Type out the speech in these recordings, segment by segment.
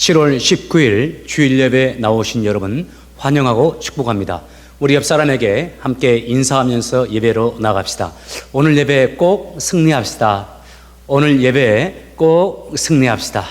7월 19일 주일 예배 나오신 여러분 환영하고 축복합니다. 우리 옆 사람에게 함께 인사하면서 예배로 나갑시다. 오늘 예배에 꼭 승리합시다. 오늘 예배에 꼭 승리합시다.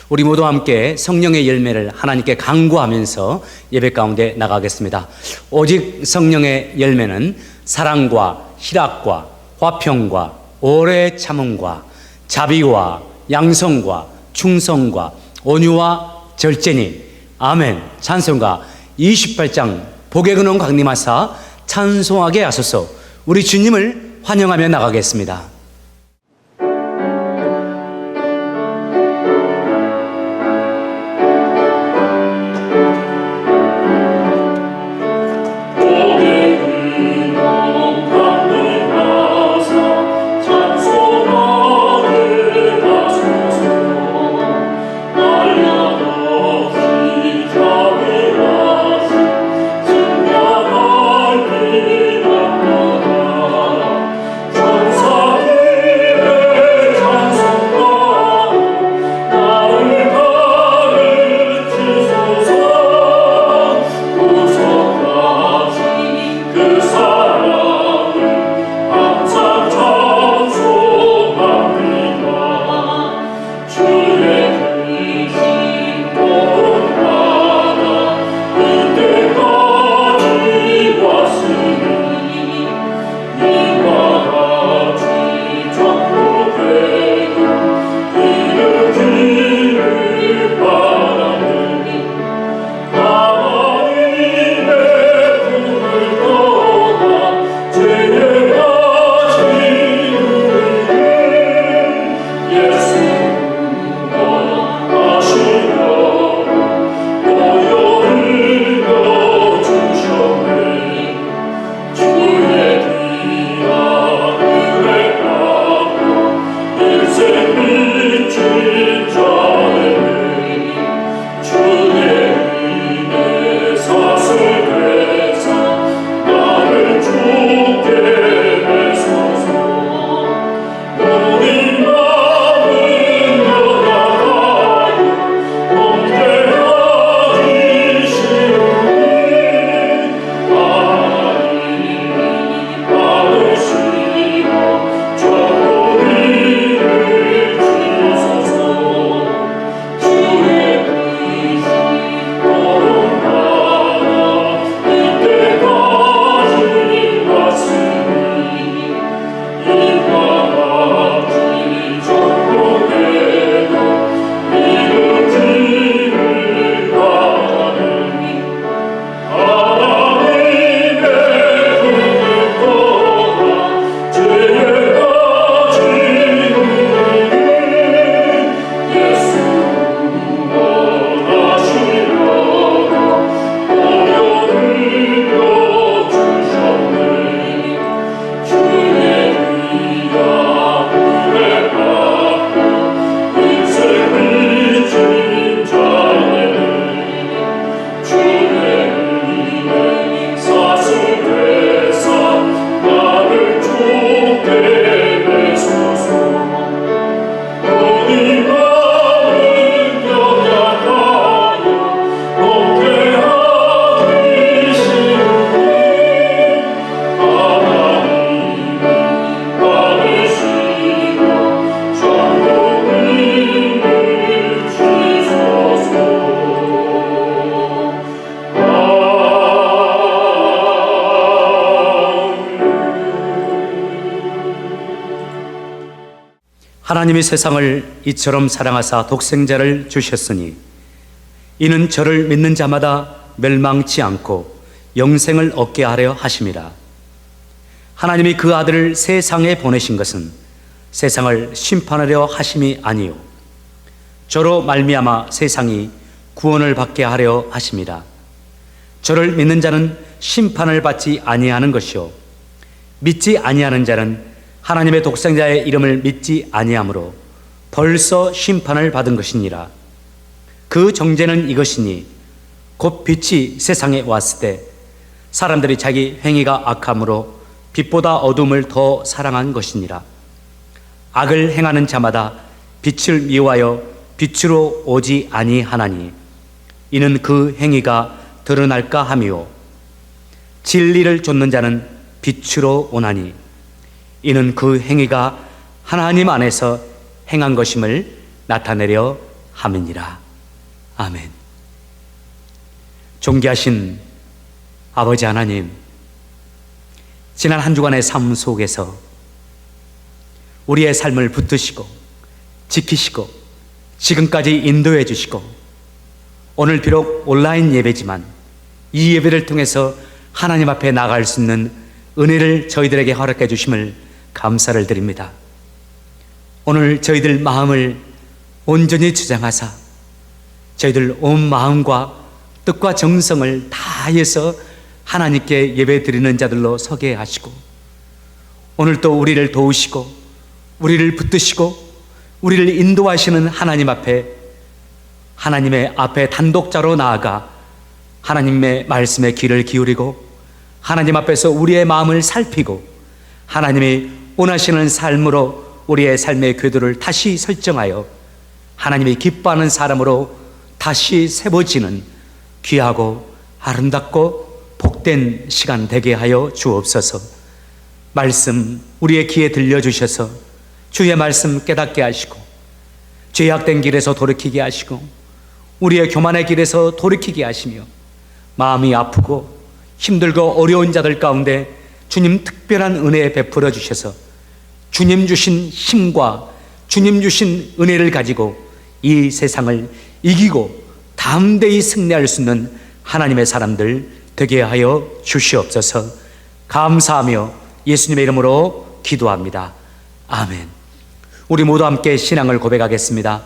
우리 모두 함께 성령의 열매를 하나님께 간구하면서 예배 가운데 나가겠습니다. 오직 성령의 열매는 사랑과 희락과 화평과 오래 참음과 자비와 양성과 충성과 온유와 절제니. 아멘. 찬송가 28장 복의 근원 강림하사 찬송하게 하소서. 우리 주님을 환영하며 나가겠습니다. 하나님이 세상을 이처럼 사랑하사 독생자를 주셨으니 이는 저를 믿는 자마다 멸망치 않고 영생을 얻게 하려 하심이라. 하나님이 그 아들을 세상에 보내신 것은 세상을 심판하려 하심이 아니요 저로 말미암아 세상이 구원을 받게 하려 하심이라. 저를 믿는 자는 심판을 받지 아니하는 것이요 믿지 아니하는 자는 하나님의 독생자의 이름을 믿지 아니하므로 벌써 심판을 받은 것이니라. 그 정죄는 이것이니 곧 빛이 세상에 왔을 때 사람들이 자기 행위가 악함으로 빛보다 어둠을 더 사랑한 것이니라. 악을 행하는 자마다 빛을 미워하여 빛으로 오지 아니하나니 이는 그 행위가 드러날까 함이요 진리를 좇는 자는 빛으로 오나니 이는 그 행위가 하나님 안에서 행한 것임을 나타내려 함이니라. 아멘. 존귀하신 아버지 하나님, 지난 한 주간의 삶 속에서 우리의 삶을 붙드시고 지키시고 지금까지 인도해 주시고 오늘 비록 온라인 예배지만 이 예배를 통해서 하나님 앞에 나갈 수 있는 은혜를 저희들에게 허락해 주심을 감사를 드립니다. 오늘 저희들 마음을 온전히 주장하사 저희들 온 마음과 뜻과 정성을 다해서 하나님께 예배 드리는 자들로 서게 하시고 오늘 또 우리를 도우시고 우리를 붙드시고 우리를 인도하시는 하나님 앞에 하나님의 앞에 단독자로 나아가 하나님의 말씀에 귀를 기울이고 하나님 앞에서 우리의 마음을 살피고 하나님이 원하시는 삶으로 우리의 삶의 궤도를 다시 설정하여 하나님이 기뻐하는 사람으로 다시 세워지는 귀하고 아름답고 복된 시간 되게 하여 주옵소서. 말씀 우리의 귀에 들려주셔서 주의 말씀 깨닫게 하시고 죄악된 길에서 돌이키게 하시고 우리의 교만의 길에서 돌이키게 하시며 마음이 아프고 힘들고 어려운 자들 가운데 주님 특별한 은혜 베풀어 주셔서 주님 주신 힘과 주님 주신 은혜를 가지고 이 세상을 이기고 담대히 승리할 수 있는 하나님의 사람들 되게 하여 주시옵소서. 감사하며 예수님의 이름으로 기도합니다. 아멘. 우리 모두 함께 신앙을 고백하겠습니다.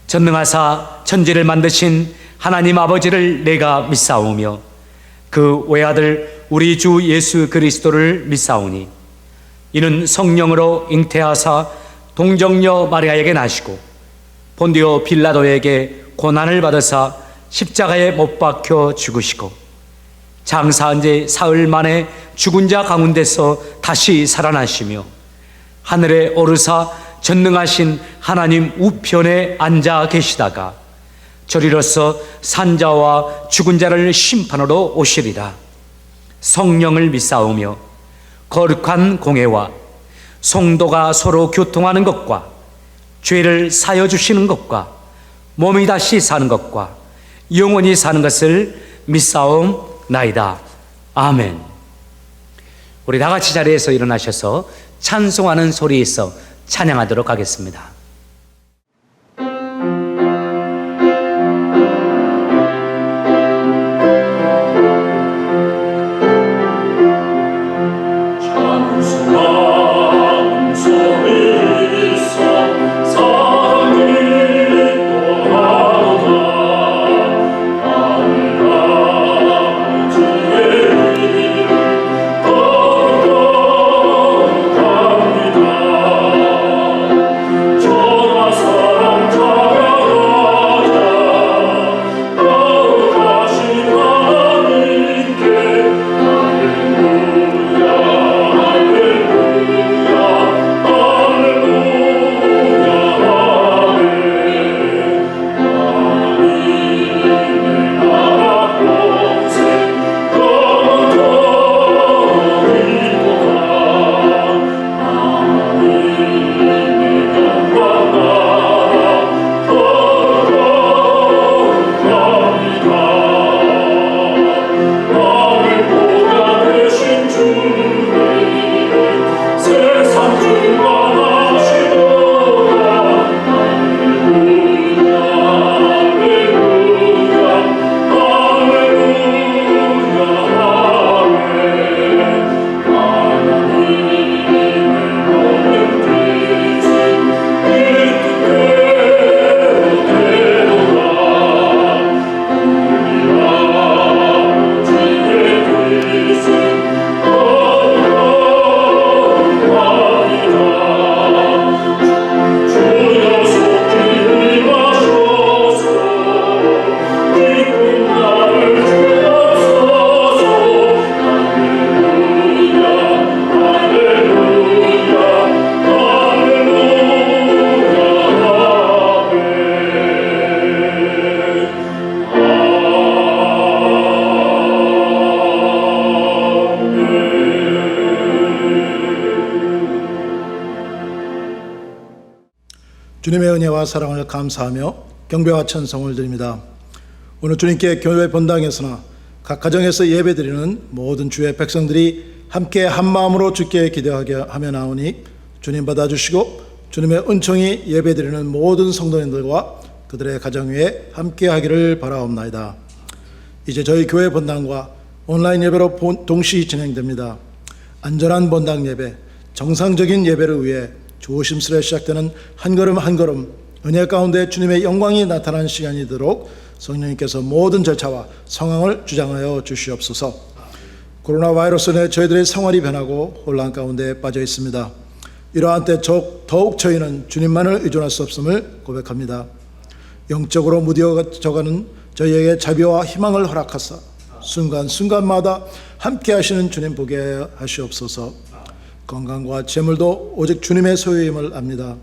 전능하사 천지를 만드신 하나님 아버지를 내가 믿사오며 그 외아들 우리 주 예수 그리스도를 믿사오니 이는 성령으로 잉태하사 동정녀 마리아에게 나시고 본디오 빌라도에게 고난을 받으사 십자가에 못 박혀 죽으시고 장사한 지 사흘 만에 죽은 자 가운데서 다시 살아나시며 하늘에 오르사 전능하신 하나님 우편에 앉아 계시다가 저리로서 산자와 죽은 자를 심판으로 오시리라. 성령을 믿사오며 거룩한 공회와 성도가 서로 교통하는 것과 죄를 사여 주시는 것과 몸이 다시 사는 것과 영원히 사는 것을 믿사옵나이다. 아멘. 우리 다 같이 자리에서 일어나셔서 찬송하는 소리에서 찬양하도록 하겠습니다. 주 주님의 은혜와 사랑을 감사하며 경배와 천성을 드립니다. 오늘 주님께 교회 본당에서나 각 가정에서 예배드리는 모든 주의 백성들이 함께 한마음으로 주께 기도하게 하며 나오니 주님 받아주시고 주님의 은총이 예배드리는 모든 성도님들과 그들의 가정 위에 함께 하기를 바라옵나이다. 이제 저희 교회 본당과 온라인 예배로 동시 진행됩니다. 안전한 본당 예배, 정상적인 예배를 위해 조심스레 시작되는 한 걸음 한 걸음 은혜 가운데 주님의 영광이 나타나는 시간이 되도록 성령님께서 모든 절차와 상황을 주장하여 주시옵소서. 코로나 바이러스로 인해 저희들의 생활이 변하고 혼란 가운데 빠져 있습니다. 이러한 때 더욱 저희는 주님만을 의존할 수 없음을 고백합니다. 영적으로 무뎌져가는 저희에게 자비와 희망을 허락하사 순간순간마다 함께 하시는 주님 보게 하시옵소서. 건강과 재물도 오직 주님의 소유임을 압니다.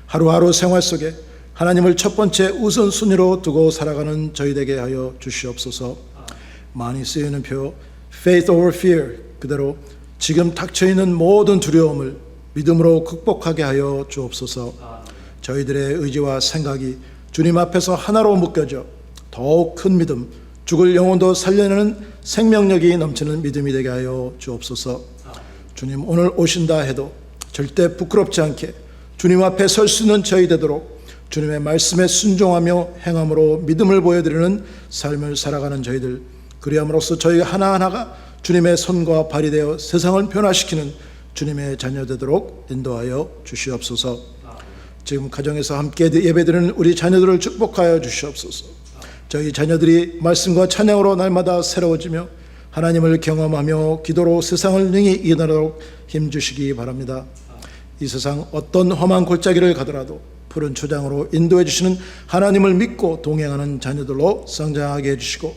하루하루 생활 속에 하나님을 첫 번째 우선순위로 두고 살아가는 저희 되게 하여 주시옵소서. 많이 쓰이는 표 Faith over fear, 그대로 지금 닥쳐있는 모든 두려움을 믿음으로 극복하게 하여 주옵소서. 저희들의 의지와 생각이 주님 앞에서 하나로 묶여져 더욱 큰 믿음, 죽을 영혼도 살려내는 생명력이 넘치는 믿음이 되게 하여 주옵소서. 주님 오늘 오신다 해도 절대 부끄럽지 않게 주님 앞에 설 수 있는 저희 되도록 주님의 말씀에 순종하며 행함으로 믿음을 보여드리는 삶을 살아가는 저희들, 그리함으로써 저희 하나하나가 주님의 손과 발이 되어 세상을 변화시키는 주님의 자녀 되도록 인도하여 주시옵소서. 지금 가정에서 함께 예배드리는 우리 자녀들을 축복하여 주시옵소서. 저희 자녀들이 말씀과 찬양으로 날마다 새로워지며 하나님을 경험하며 기도로 세상을 능히 이겨나도록 힘주시기 바랍니다. 이 세상 어떤 험한 골짜기를 가더라도 푸른 초장으로 인도해 주시는 하나님을 믿고 동행하는 자녀들로 성장하게 해주시고,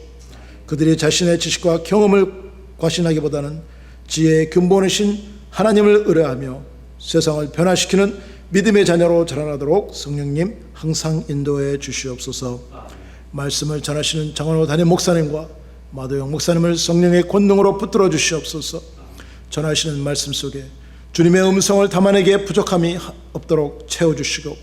그들이 자신의 지식과 경험을 과신하기보다는 지혜의 근본이신 하나님을 의뢰하며 세상을 변화시키는 믿음의 자녀로 자라나도록 성령님 항상 인도해 주시옵소서. 말씀을 전하시는 장원호 담임 목사님과 마도영 목사님을 성령의 권능으로 붙들어 주시옵소서. 전하시는 말씀 속에 주님의 음성을 담아내기에 부족함이 없도록 채워주시고,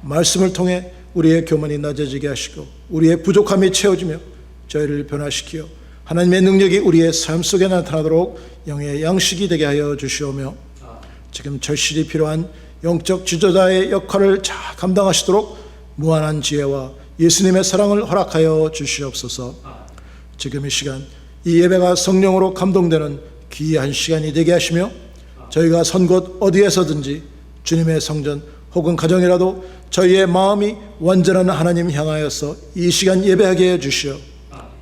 말씀을 통해 우리의 교만이 낮아지게 하시고 우리의 부족함이 채워지며 저희를 변화시키어 하나님의 능력이 우리의 삶 속에 나타나도록 영의 양식이 되게 하여 주시오며, 지금 절실히 필요한 영적 지도자의 역할을 잘 감당하시도록 무한한 지혜와 예수님의 사랑을 허락하여 주시옵소서. 지금 이 시간 이 예배가 성령으로 감동되는 귀한 시간이 되게 하시며, 저희가 선 곳 어디에서든지 주님의 성전 혹은 가정이라도 저희의 마음이 완전한 하나님 향하여서 이 시간 예배하게 해주시어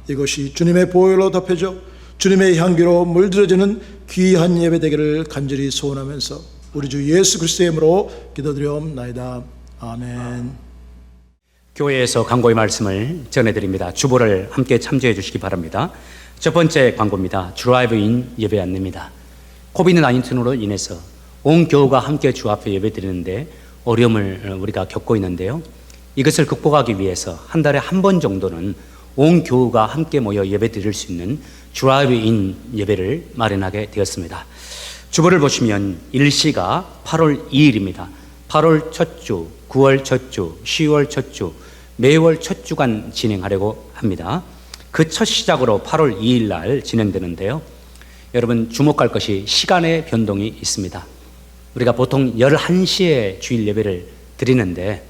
이것이 주님의 보혈로 덮여져 주님의 향기로 물들어지는 귀한 예배 되기를 간절히 소원하면서 우리 주 예수 그리스도의 이름으로 기도드리옵나이다. 아멘. 교회에서 광고의 말씀을 전해드립니다. 주보를 함께 참조해 주시기 바랍니다. 첫 번째 광고입니다. 드라이브인 예배 안내입니다. 코비드-19으로 인해서 온 교우가 함께 주 앞에 예배드리는데 어려움을 우리가 겪고 있는데요. 이것을 극복하기 위해서 한 달에 한 번 정도는 온 교우가 함께 모여 예배드릴 수 있는 드라이브인 예배를 마련하게 되었습니다. 주보를 보시면 일시가 8월 2일입니다. 8월 첫 주, 9월 첫 주, 10월 첫 주, 매월 첫 주간 진행하려고 합니다. 그 첫 시작으로 8월 2일 날 진행되는데요. 여러분 주목할 것이 시간의 변동이 있습니다. 우리가 보통 11시에 주일 예배를 드리는데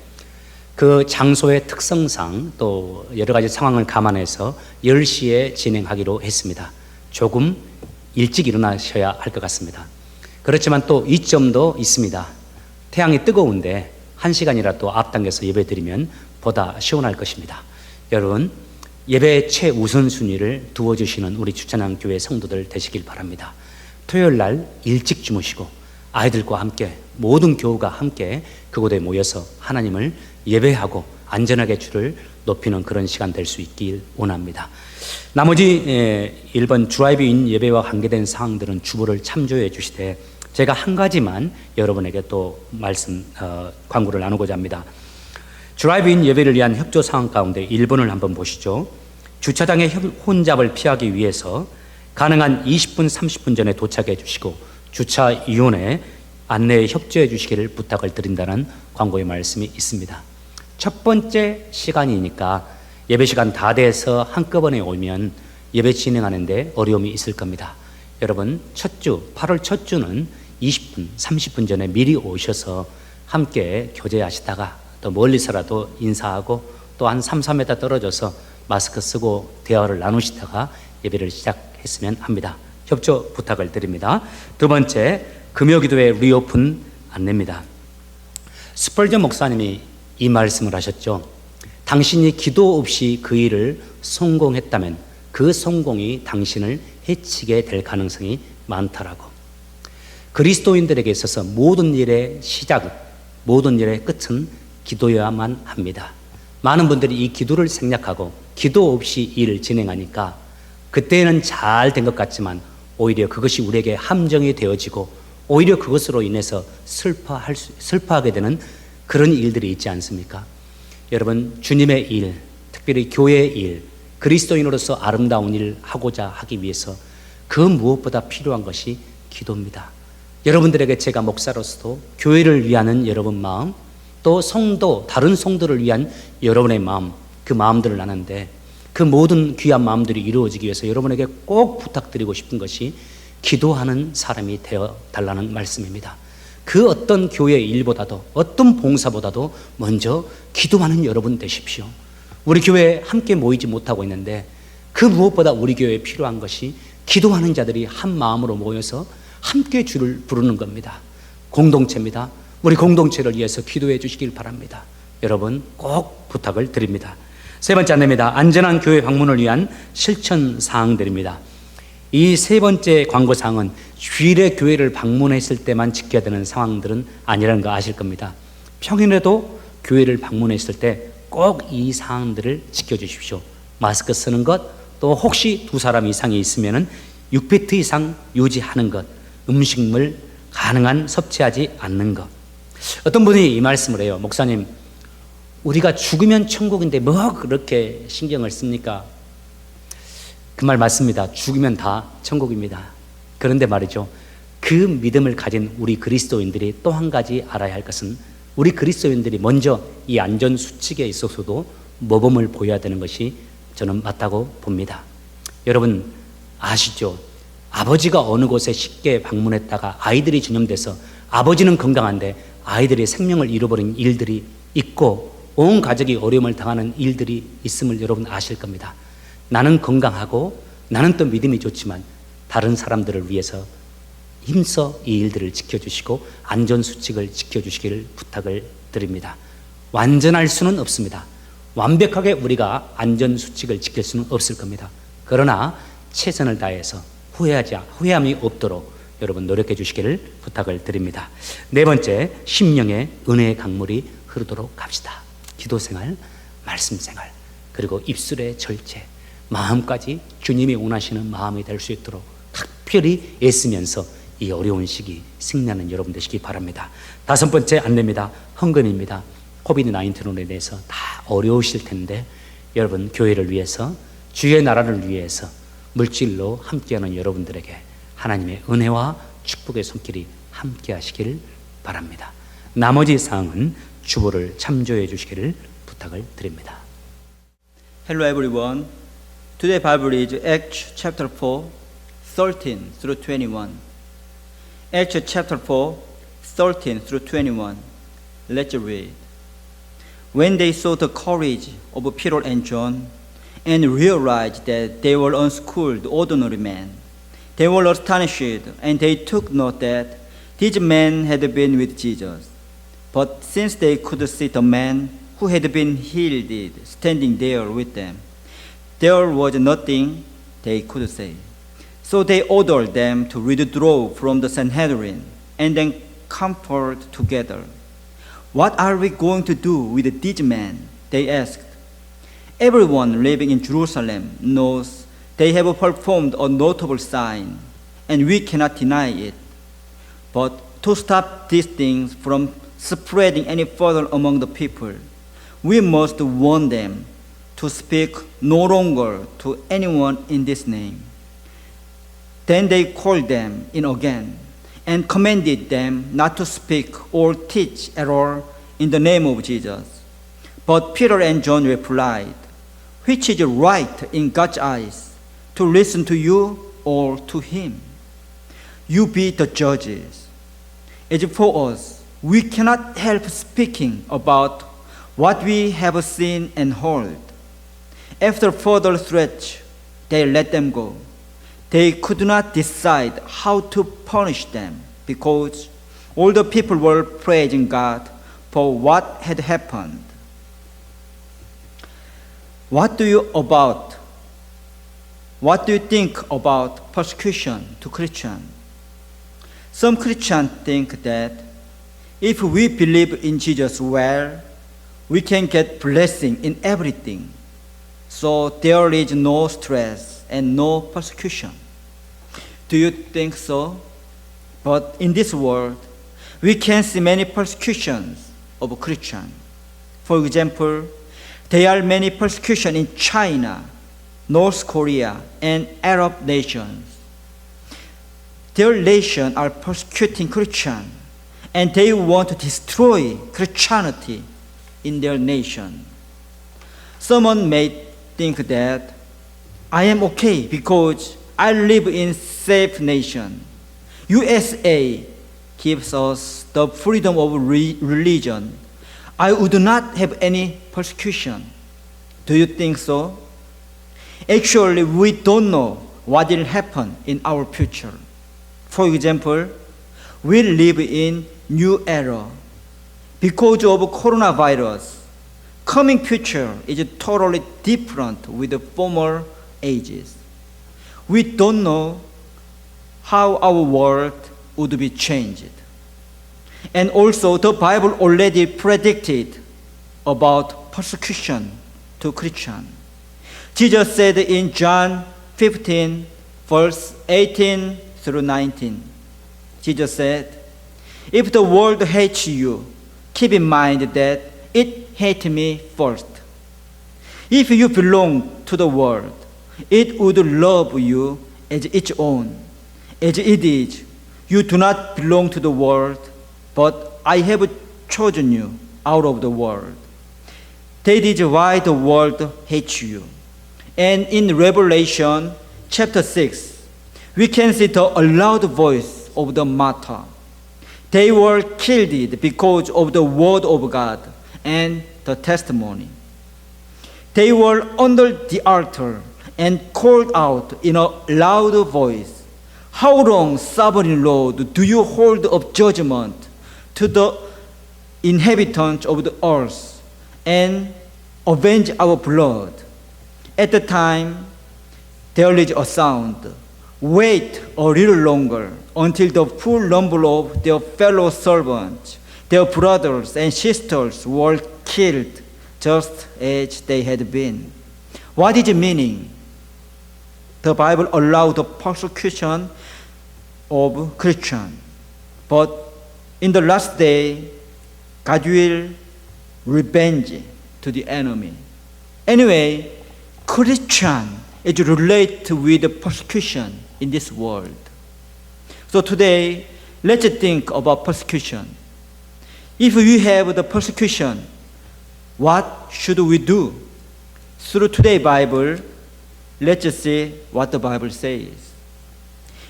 그 장소의 특성상 또 여러 가지 상황을 감안해서 10시에 진행하기로 했습니다. 조금 일찍 일어나셔야 할 것 같습니다. 그렇지만 또 이점도 있습니다. 태양이 뜨거운데 1시간이라도 앞당겨서 예배 드리면 보다 시원할 것입니다. 여러분 예배의 최우선순위를 두어주시는 우리 주찬양교회 성도들 되시길 바랍니다. 토요일 날 일찍 주무시고 아이들과 함께 모든 교우가 함께 그곳에 모여서 하나님을 예배하고 안전하게 주를 높이는 그런 시간 될 수 있길 원합니다. 나머지 1번 드라이브인 예배와 관계된 사항들은 주보를 참조해 주시되 제가 한 가지만 여러분에게 또 광고를 나누고자 합니다. 드라이브인 예배를 위한 협조 사항 가운데 1번을 한번 보시죠. 주차장의 혼잡을 피하기 위해서 가능한 20분, 30분 전에 도착해 주시고 주차 이용에 안내에 협조해 주시기를 부탁을 드린다는 광고의 말씀이 있습니다. 첫 번째 시간이니까 예배 시간 다 돼서 한꺼번에 오면 예배 진행하는데 어려움이 있을 겁니다. 여러분, 첫 주, 8월 첫 주는 20분, 30분 전에 미리 오셔서 함께 교제하시다가 또 멀리서라도 인사하고 또 한 3, 4m 떨어져서 마스크 쓰고 대화를 나누시다가 예배를 시작했으면 합니다. 협조 부탁을 드립니다. 두 번째, 금요기도회 리오픈 안내입니다. 스펄전 목사님이 이 말씀을 하셨죠. 당신이 기도 없이 그 일을 성공했다면 그 성공이 당신을 해치게 될 가능성이 많다라고. 그리스도인들에게 있어서 모든 일의 시작은, 모든 일의 끝은 기도여야만 합니다. 많은 분들이 이 기도를 생략하고 기도 없이 일을 진행하니까 그때는 잘 된 것 같지만 오히려 그것이 우리에게 함정이 되어지고 오히려 그것으로 인해서 슬퍼하게 되는 그런 일들이 있지 않습니까? 여러분, 주님의 일, 특별히 교회의 일, 그리스도인으로서 아름다운 일을 하고자 하기 위해서 그 무엇보다 필요한 것이 기도입니다. 여러분들에게 제가 목사로서도 교회를 위하는 여러분 마음, 또 성도, 다른 성도를 위한 여러분의 마음, 그 마음들을 나누는데 그 모든 귀한 마음들이 이루어지기 위해서 여러분에게 꼭 부탁드리고 싶은 것이 기도하는 사람이 되어 달라는 말씀입니다. 그 어떤 교회의 일보다도 어떤 봉사보다도 먼저 기도하는 여러분 되십시오. 우리 교회에 함께 모이지 못하고 있는데 그 무엇보다 우리 교회에 필요한 것이 기도하는 자들이 한 마음으로 모여서 함께 주를 부르는 겁니다. 공동체입니다. 우리 공동체를 위해서 기도해 주시길 바랍니다. 여러분, 꼭 부탁을 드립니다. 세 번째 안내입니다. 안전한 교회 방문을 위한 실천 사항들입니다. 이 세 번째 광고 사항은 주일에 교회를 방문했을 때만 지켜야 되는 상황들은 아니라는 거 아실 겁니다. 평일에도 교회를 방문했을 때 꼭 이 사항들을 지켜주십시오. 마스크 쓰는 것, 또 혹시 두 사람 이상이 있으면 6피트 이상 유지하는 것, 음식물 가능한 섭취하지 않는 것. 어떤 분이 이 말씀을 해요. 목사님, 우리가 죽으면 천국인데 뭐 그렇게 신경을 씁니까? 그 말 맞습니다. 죽으면 다 천국입니다. 그런데 말이죠, 그 믿음을 가진 우리 그리스도인들이 또 한 가지 알아야 할 것은 우리 그리스도인들이 먼저 이 안전수칙에 있어서도 모범을 보여야 되는 것이 저는 맞다고 봅니다. 여러분 아시죠? 아버지가 어느 곳에 쉽게 방문했다가 아이들이 전염돼서 아버지는 건강한데 아이들이 생명을 잃어버린 일들이 있고 온 가족이 어려움을 당하는 일들이 있음을 여러분 아실 겁니다. 나는 건강하고 나는 또 믿음이 좋지만 다른 사람들을 위해서 힘써 이 일들을 지켜주시고 안전수칙을 지켜주시기를 부탁을 드립니다. 완전할 수는 없습니다. 완벽하게 우리가 안전수칙을 지킬 수는 없을 겁니다. 그러나 최선을 다해서 후회함이 없도록 여러분 노력해 주시기를 부탁을 드립니다. 네 번째, 심령의 은혜의 강물이 흐르도록 합시다. 기도생활, 말씀생활, 그리고 입술의 절제, 마음까지 주님이 원하시는 마음이 될 수 있도록 특별히 애쓰면서 이 어려운 시기 승리하는 여러분 되시기 바랍니다. 다섯 번째 안내입니다. 헌금입니다. 코비드-19로 인해서 다 어려우실 텐데 여러분 교회를 위해서, 주의 나라를 위해서 물질로 함께하는 여러분들에게 하나님의 은혜와 축복의 손길이 함께 하시기를 바랍니다. 나머지 사항은 주보를 참조해 주시기를 부탁을 드립니다. Hello everyone. Today Bible is Acts chapter 4, 13 through 21. Acts chapter 4, 13 through 21. Let's read. When they saw the courage of Peter and John and realized that they were unschooled ordinary men, they were astonished, and they took note that these men had been with Jesus. But since they could see the man who had been healed standing there with them, there was nothing they could say. So they ordered them to withdraw from the Sanhedrin and then conferred together. What are we going to do with these men? They asked. Everyone living in Jerusalem knows they have performed a notable sign, and we cannot deny it. But to stop these things from spreading any further among the people, we must warn them to speak no longer to anyone in this name. Then they called them in again and commanded them not to speak or teach at all in the name of Jesus. But Peter and John replied, "Which is right in God's eyes, to listen to you or to him? You be the judges." As for us, we cannot help speaking about what we have seen and heard. After further threats, they let them go. They could not decide how to punish them because all the people were praising God for what had happened. What do you think about persecution to Christians? Some Christians think that if we believe in Jesus well, we can get blessing in everything. So there is no stress and no persecution. Do you think so? But in this world, we can see many persecutions of Christians. For example, there are many persecutions in China, North Korea, and Arab nations. Their nations are persecuting Christians, and they want to destroy Christianity in their nation. Someone may think that I am okay because I live in safe nation. USA gives us the freedom of religion. I would not have any persecution. Do you think so? Actually, we don't know what will happen in our future. For example, we live in new era. Because of coronavirus, coming future is totally different with the former ages. We don't know how our world would be changed. And also the Bible already predicted about persecution to Christians. Jesus said in John 15, verse 18 through 19, Jesus said, "If the world hates you, keep in mind that it hated me first. If you belong to the world, it would love you as its own. As it is, you do not belong to the world, but I have chosen you out of the world. That is why the world hates you." And in Revelation chapter 6, we can see the loud voice of the martyr. They were killed because of the word of God and the testimony. They were under the altar and called out in a loud voice, "How long, sovereign Lord, do you hold up judgment to the inhabitants of the earth and avenge our blood?" At the time, there is a sound, "Wait a little longer until the full number of their fellow servants, their brothers and sisters, were killed just as they had been." What is the meaning? The Bible allowed the persecution of Christians, but in the last day, God will revenge to the enemy. Anyway, Christian is related with the persecution in this world. So today, let's think about persecution. If we have the persecution, what should we do? Through today's Bible, let's see what the Bible says.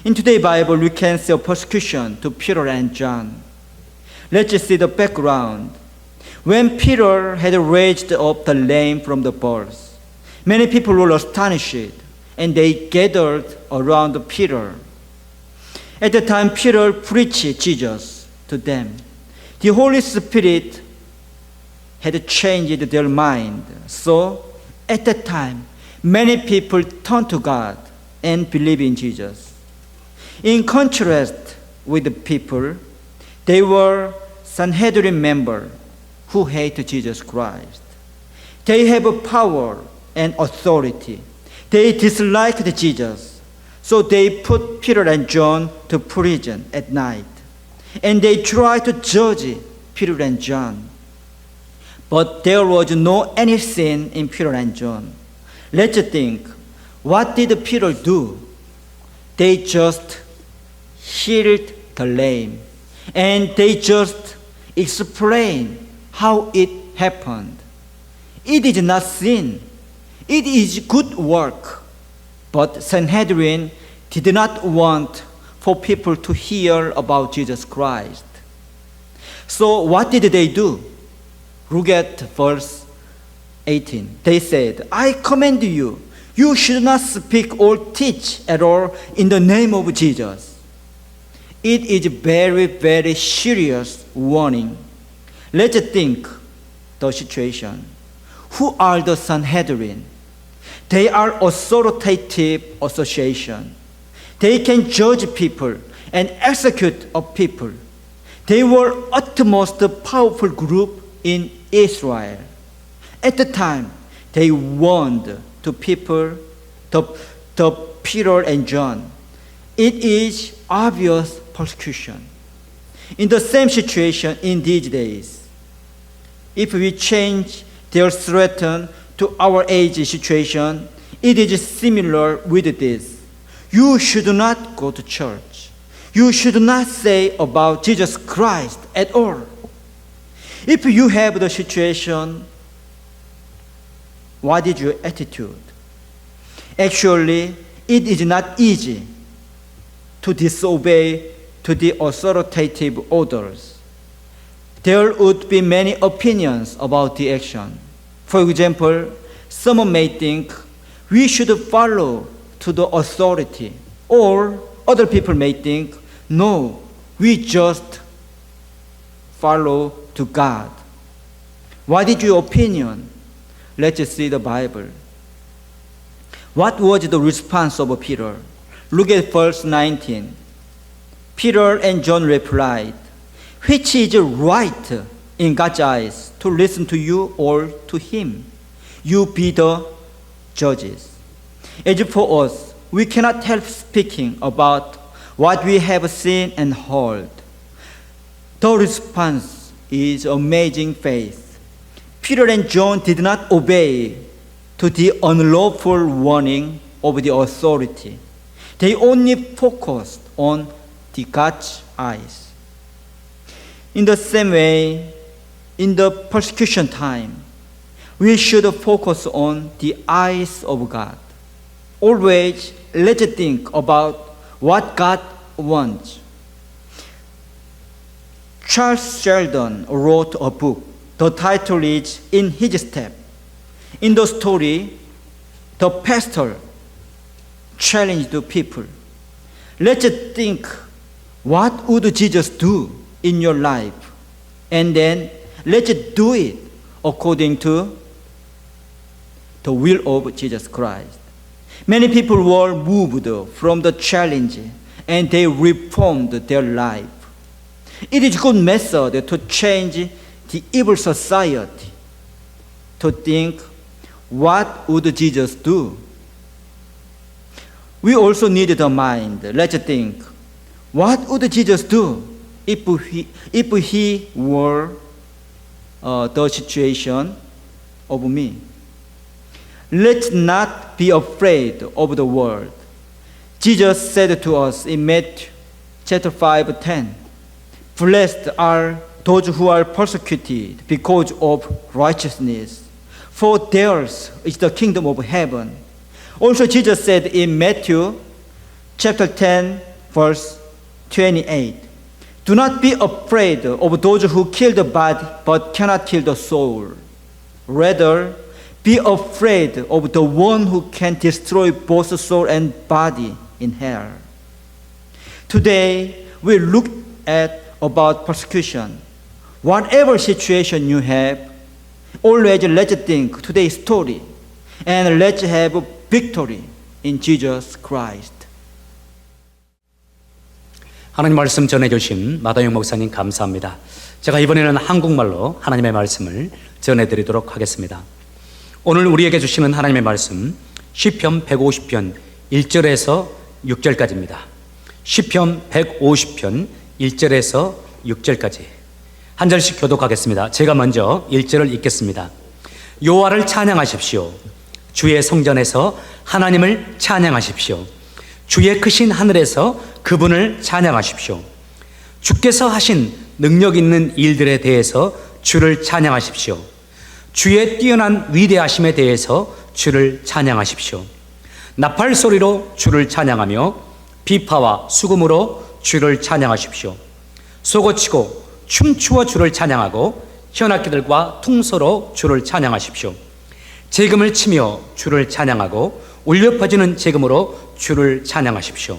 In today's Bible, we can see a persecution to Peter and John. Let's see the background. When Peter had raised up the lame from the birth, many people were astonished, and they gathered around Peter. At the time, Peter preached Jesus to them. The Holy Spirit had changed their mind. So, at that time, many people turned to God and believed in Jesus. In contrast with the people, they were Sanhedrin members who hate Jesus Christ. They have power and authority. They disliked Jesus, so they put Peter and John to prison at night, and they tried to judge Peter and John. But there was no any sin in Peter and John. Let's think, what did Peter do? They just healed the lame. And they just explain how it happened. It is not sin. It is good work. But Sanhedrin did not want for people to hear about Jesus Christ. So what did they do? Look at verse 18. They said, I command you, you should not speak or teach at all in the name of Jesus. It is very, very serious warning. Let's think the situation. Who are the Sanhedrin? They are authoritative association. They can judge people and execute people. They were utmost powerful group in Israel. At the time, they warned to people, the Peter and John. It is obvious persecution. In the same situation in these days, if we change their threat to our age situation, it is similar with this. You should not go to church. You should not say about Jesus Christ at all. If you have the situation, what is your attitude? Actually, it is not easy to disobey to the authoritative orders. There would be many opinions about the action. For example, someone may think we should follow to the authority, or other people may think, no, we just follow to God. What is your opinion? Let's see the Bible. What was the response of Peter? Look at verse 19. Peter and John replied, which is right in God's eyes, to listen to you or to him? You be the judges. As for us, we cannot help speaking about what we have seen and heard. The response is amazing faith. Peter and John did not obey to the unlawful warning of the authority. They only focused on the God's eyes. In the same way, in the persecution time, we should focus on the eyes of God. Always let's think about what God wants. Charles Sheldon wrote a book. The title is In His Step. In the story, the pastor challenged the people. Let's think, what would Jesus do in your life? And then let's do it according to the will of Jesus Christ. Many people were moved from the challenge and they reformed their life. It is a good method to change the evil society, to think, what would Jesus do? We also need the mind. Let's think, what would Jesus do if he were the situation of me? Let's not be afraid of the world. Jesus said to us in Matthew chapter 5:10, blessed are those who are persecuted because of righteousness, for theirs is the kingdom of heaven. Also Jesus said in Matthew chapter 10 verse 28, do not be afraid of those who kill the body but cannot kill the soul. Rather, be afraid of the one who can destroy both soul and body in hell. Today, we look at about persecution. Whatever situation you have, always let's think today's story and let's have victory in Jesus Christ. 하나님 말씀 전해주신 마다용 목사님 감사합니다. 제가 이번에는 한국말로 하나님의 말씀을 전해드리도록 하겠습니다. 오늘 우리에게 주시는 하나님의 말씀 시편 150편 1절에서 6절까지입니다. 시편 150편 1절에서 6절까지 한 절씩 교독하겠습니다. 제가 먼저 1절을 읽겠습니다. 여호와를 찬양하십시오. 주의 성전에서 하나님을 찬양하십시오. 주의 크신 하늘에서 그분을 찬양하십시오. 주께서 하신 능력 있는 일들에 대해서 주를 찬양하십시오. 주의 뛰어난 위대하심에 대해서 주를 찬양하십시오. 나팔 소리로 주를 찬양하며 비파와 수금으로 주를 찬양하십시오. 소고치고 춤추어 주를 찬양하고 현악기들과 퉁소로 주를 찬양하십시오. 재금을 치며 주를 찬양하고 울려 퍼지는 재금으로 주를 찬양하십시오.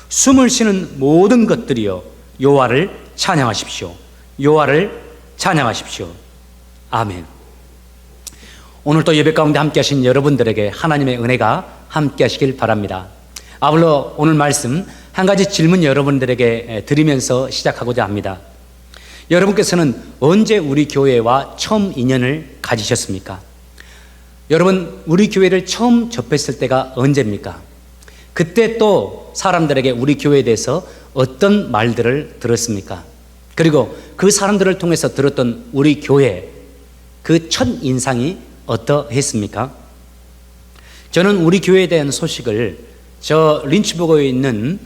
숨을 쉬는 모든 것들이여 여호와를 찬양하십시오. 여호와를 찬양하십시오. 아멘. 오늘도 예배 가운데 함께 하신 여러분들에게 하나님의 은혜가 함께 하시길 바랍니다. 아울러 오늘 말씀 한 가지 질문 여러분들에게 드리면서 시작하고자 합니다. 여러분께서는 언제 우리 교회와 처음 인연을 가지셨습니까? 여러분, 우리 교회를 처음 접했을 때가 언제입니까? 그때 또 사람들에게 우리 교회에 대해서 어떤 말들을 들었습니까? 그리고 그 사람들을 통해서 들었던 우리 교회, 그 첫 인상이 어떠했습니까? 저는 우리 교회에 대한 소식을 저 린츠버그에 있는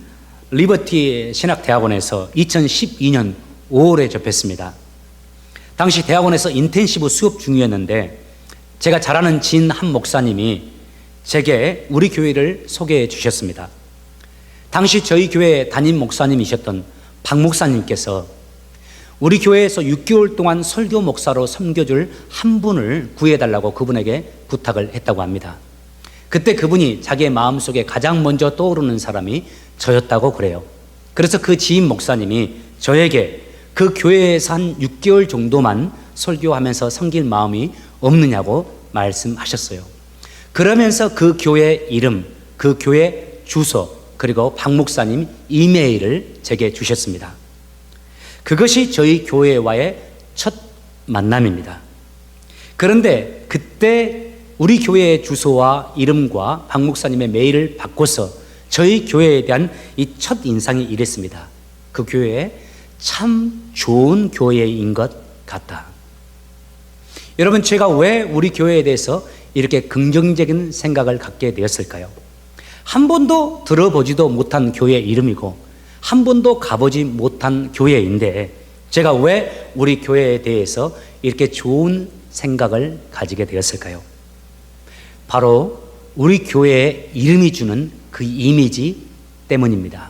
리버티 신학대학원에서 2012년 5월에 접했습니다. 당시 대학원에서 인텐시브 수업 중이었는데 제가 잘 아는 지인 한 목사님이 제게 우리 교회를 소개해 주셨습니다. 당시 저희 교회 담임 목사님이셨던 박 목사님께서 우리 교회에서 6개월 동안 설교 목사로 섬겨줄 한 분을 구해달라고 그분에게 부탁을 했다고 합니다. 그때 그분이 자기의 마음속에 가장 먼저 떠오르는 사람이 저였다고 그래요. 그래서 그 지인 목사님이 저에게 그 교회에서 한 6개월 정도만 설교하면서 섬길 마음이 없느냐고 말씀하셨어요. 그러면서 그 교회 이름, 그 교회 주소, 그리고 박 목사님 이메일을 제게 주셨습니다. 그것이 저희 교회와의 첫 만남입니다. 그런데 그때 우리 교회의 주소와 이름과 박 목사님의 메일을 바꿔서 저희 교회에 대한 이 첫 인상이 이랬습니다. 그 교회 참 좋은 교회인 것 같다. 여러분, 제가 왜 우리 교회에 대해서 이렇게 긍정적인 생각을 갖게 되었을까요? 한 번도 들어보지도 못한 교회 이름이고 한 번도 가보지 못한 교회인데 제가 왜 우리 교회에 대해서 이렇게 좋은 생각을 가지게 되었을까요? 바로 우리 교회의 이름이 주는 그 이미지 때문입니다.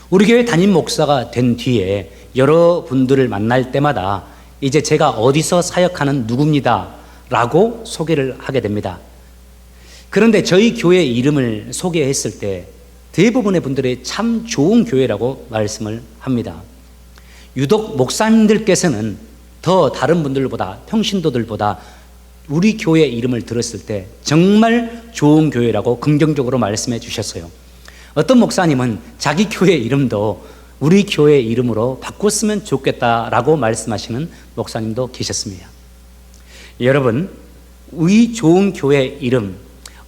우리 교회 담임 목사가 된 뒤에 여러분들을 만날 때마다 이제 제가 어디서 사역하는 누구입니다 라고 소개를 하게 됩니다. 그런데 저희 교회 이름을 소개했을 때 대부분의 분들이 참 좋은 교회라고 말씀을 합니다. 유독 목사님들께서는 더 다른 분들보다, 평신도들보다 우리 교회 이름을 들었을 때 정말 좋은 교회라고 긍정적으로 말씀해 주셨어요. 어떤 목사님은 자기 교회 이름도 우리 교회 이름으로 바꿨으면 좋겠다라고 말씀하시는 목사님도 계셨습니다. 여러분, 우리 좋은 교회 이름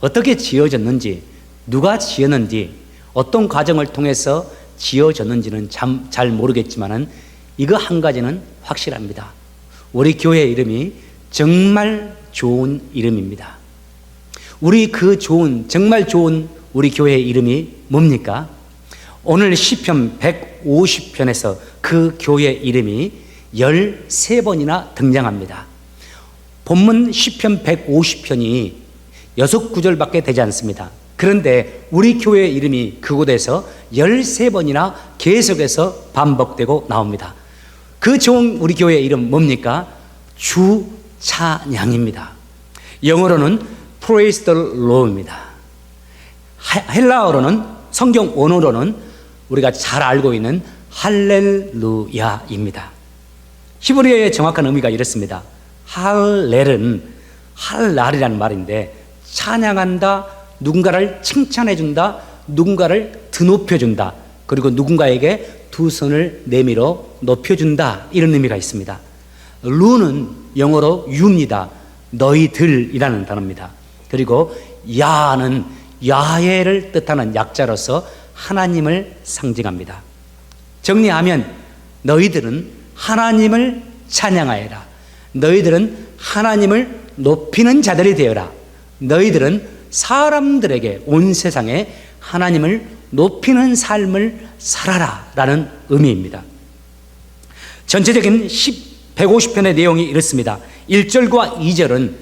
어떻게 지어졌는지, 누가 지었는지, 어떤 과정을 통해서 지어졌는지는 잘 모르겠지만은 이거 한 가지는 확실합니다. 우리 교회 이름이 정말 좋은 이름입니다. 우리 그 좋은, 정말 좋은 우리 교회 이름이 뭡니까? 오늘 시편 150편에서 그 교회 이름이 13번이나 등장합니다. 본문 시편 150편이 6구절밖에 되지 않습니다. 그런데 우리 교회 이름이 그곳에서 13번이나 계속해서 반복되고 나옵니다. 그 좋은 우리 교회 이름 뭡니까? 주 찬양입니다. 영어로는 Praise the Lord입니다. 헬라어로는, 성경 원어로는 우리가 잘 알고 있는 할렐루야입니다. 히브리어의 정확한 의미가 이렇습니다. 할렐은 할날이라는 말인데 찬양한다, 누군가를 칭찬해준다, 누군가를 드높여준다, 그리고 누군가에게 두 손을 내밀어 높여준다, 이런 의미가 있습니다. 루는 영어로 유입니다. 너희들이라는 단어입니다. 그리고 야는 야훼를 뜻하는 약자로서 하나님을 상징합니다. 정리하면 너희들은 하나님을 찬양하여라. 너희들은 하나님을 높이는 자들이 되어라. 너희들은 사람들에게, 온 세상에 하나님을 높이는 삶을 살아라 라는 의미입니다. 전체적인 150편의 내용이 이렇습니다. 1절과 2절은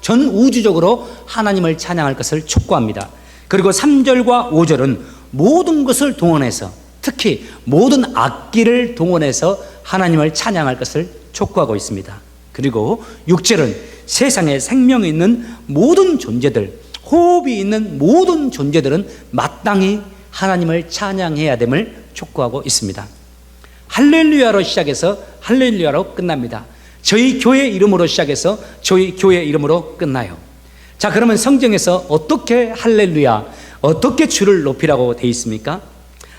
전우주적으로 하나님을 찬양할 것을 촉구합니다. 그리고 3절과 5절은 모든 것을 동원해서, 특히 모든 악기를 동원해서 하나님을 찬양할 것을 촉구하고 있습니다. 그리고 6절은 세상에 생명이 있는 모든 존재들, 호흡이 있는 모든 존재들은 마땅히 하나님을 찬양해야 됨을 촉구하고 있습니다. 할렐루야로 시작해서 할렐루야로 끝납니다. 저희 교회 이름으로 시작해서 저희 교회 이름으로 끝나요. 자, 그러면 성경에서 어떻게 할렐루야, 어떻게 주를 높이라고 되어 있습니까?